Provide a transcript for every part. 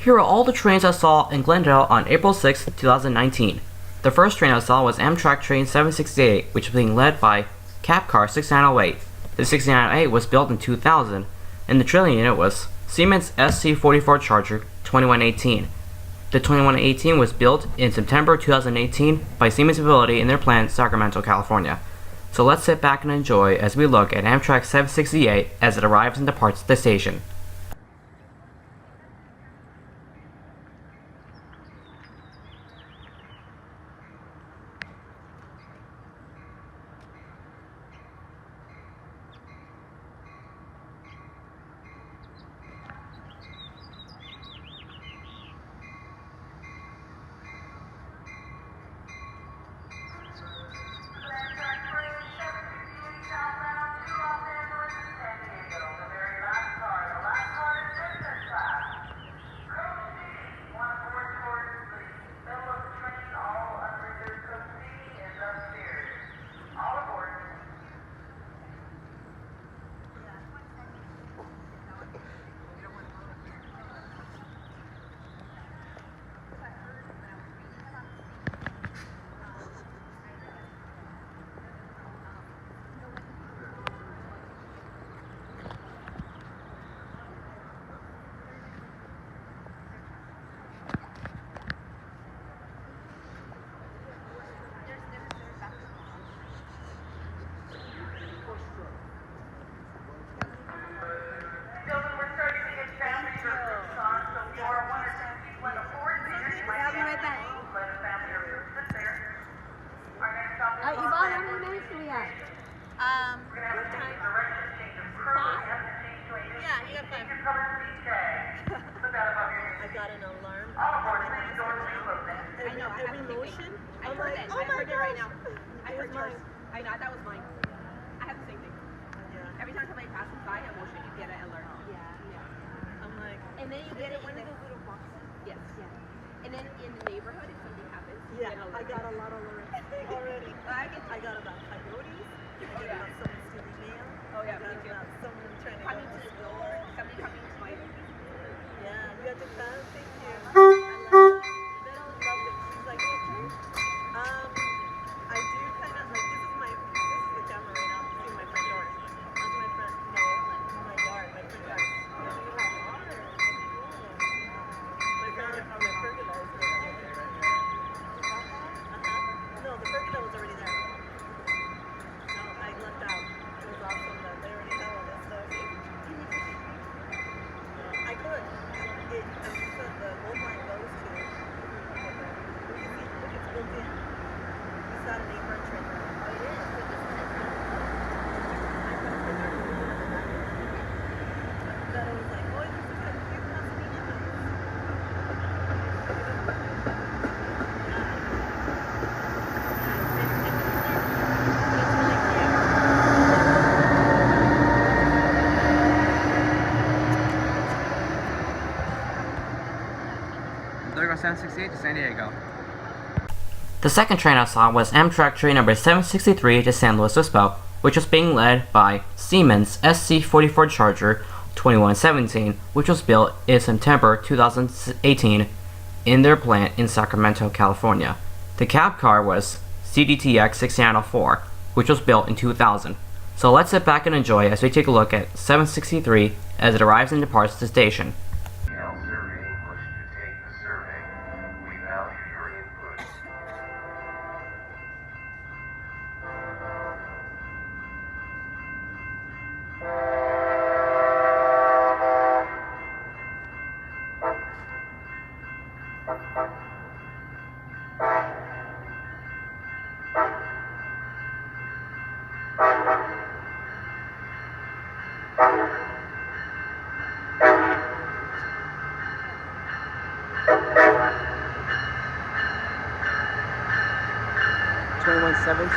Here are all the trains I saw in Glendale on April 6, 2019. The first train I saw was Amtrak Train 768, which was being led by Capcar 6908. The 6908 was built in 2000, and the trailing unit was Siemens SC44 Charger 2118. The 2118 was built in September 2018 by Siemens Mobility in their plant in Sacramento, California. So let's sit back and enjoy as we look at Amtrak 768 as it arrives and departs the station. There goes 768 to San Diego. The second train I saw was Amtrak train number 763 to San Luis Obispo, which was being led by Siemens SC44 Charger 2117, which was built in September 2018 in their plant in Sacramento, California. The cab car was CDTX 6904, which was built in 2000. So let's sit back and enjoy as we take a look at 763 as it arrives and departs the station.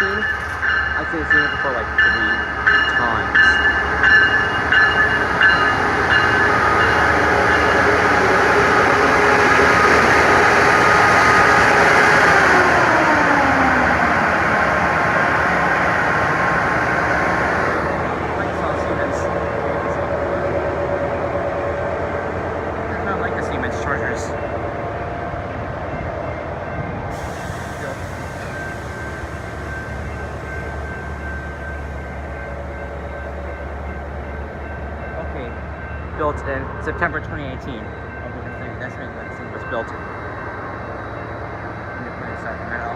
I've seen it before like 3 times. I saw Siemens. I kind of like the Siemens departures. Okay, built in September 2018. That's when the thing was built. Independent Sacramento.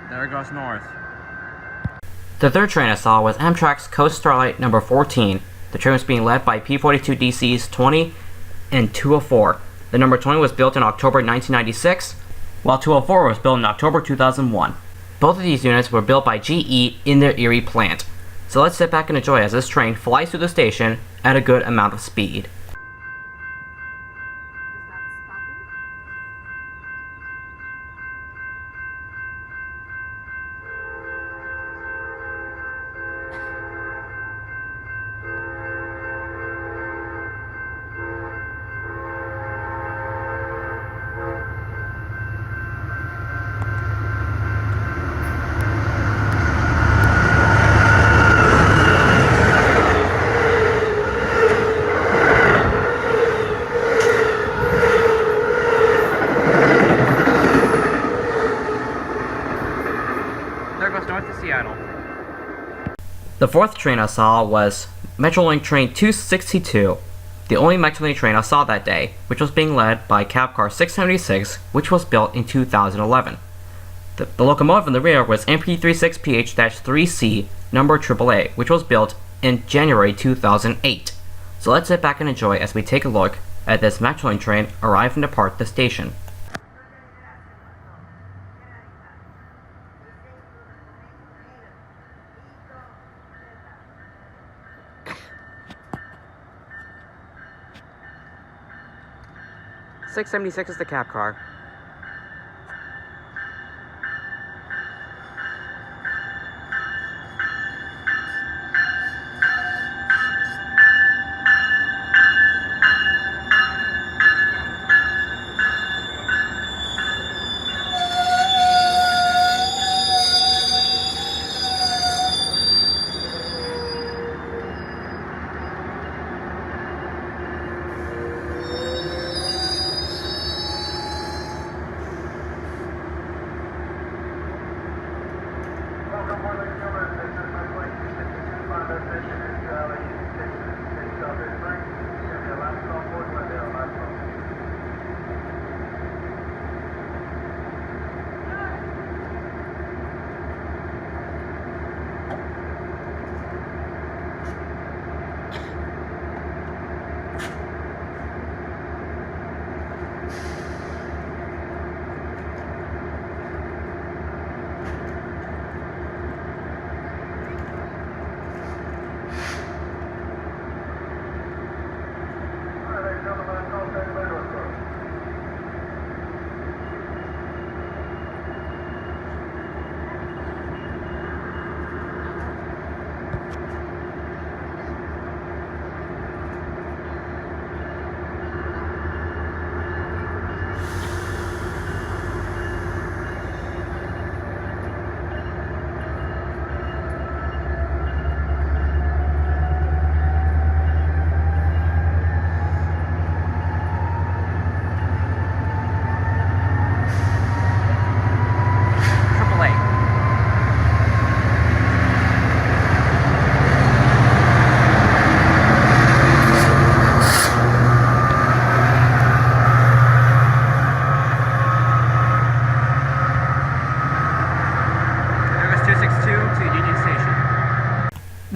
There it goes north. The third train I saw was Amtrak's Coast Starlight number 14. The train was being led by P-42 DCs 20 and 204. The number 20 was built in October 1996, while 204 was built in October 2001. Both of these units were built by GE in their Erie plant. So let's sit back and enjoy as this train flies through the station at a good amount of speed. North to Seattle. The fourth train I saw was Metrolink Train 262, the only Metrolink train I saw that day, which was being led by Cab Car 676, which was built in 2011. The locomotive in the rear was MP36PH-3C number AAA, which was built in January 2008. So let's sit back and enjoy as we take a look at this Metrolink train arrive and depart the station. .676 is the cab car.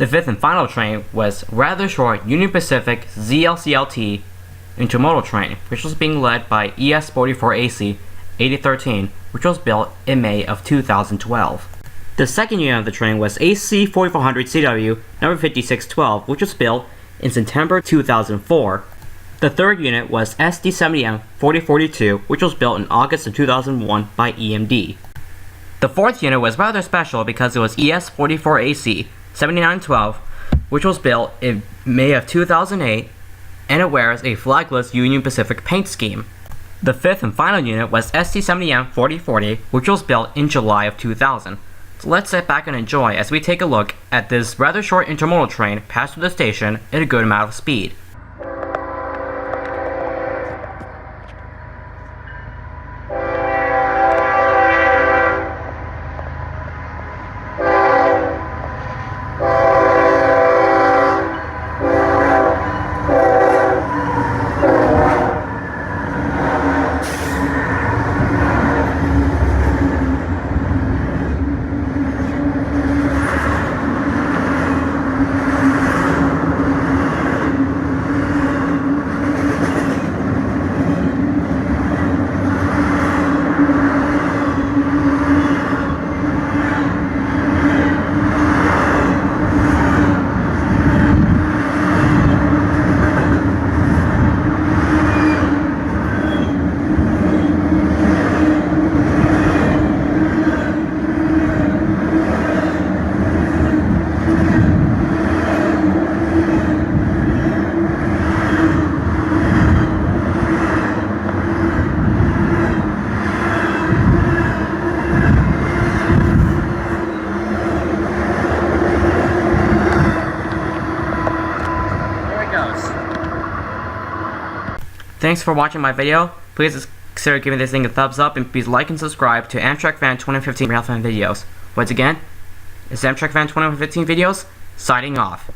The fifth and final train was rather short Union Pacific ZLCLT intermodal train, which was being led by ES44AC 8013, which was built in May of 2012. The second unit of the train was AC4400CW number 5612, which was built in September 2004. The third unit was SD70M 4042, which was built in August of 2001 by EMD. The fourth unit was rather special because it was ES44AC 7912, which was built in May of 2008, and it wears a flagless Union Pacific paint scheme. The fifth and final unit was SD70M 4040, which was built in July of 2000. So let's sit back and enjoy as we take a look at this rather short intermodal train pass through the station at a good amount of speed. Thanks for watching my video. Please consider giving this thing a thumbs up, and please like and subscribe to Amtrak Fan 2015 Railfanning videos. Once again, it's Amtrak Fan 2015 videos, signing off.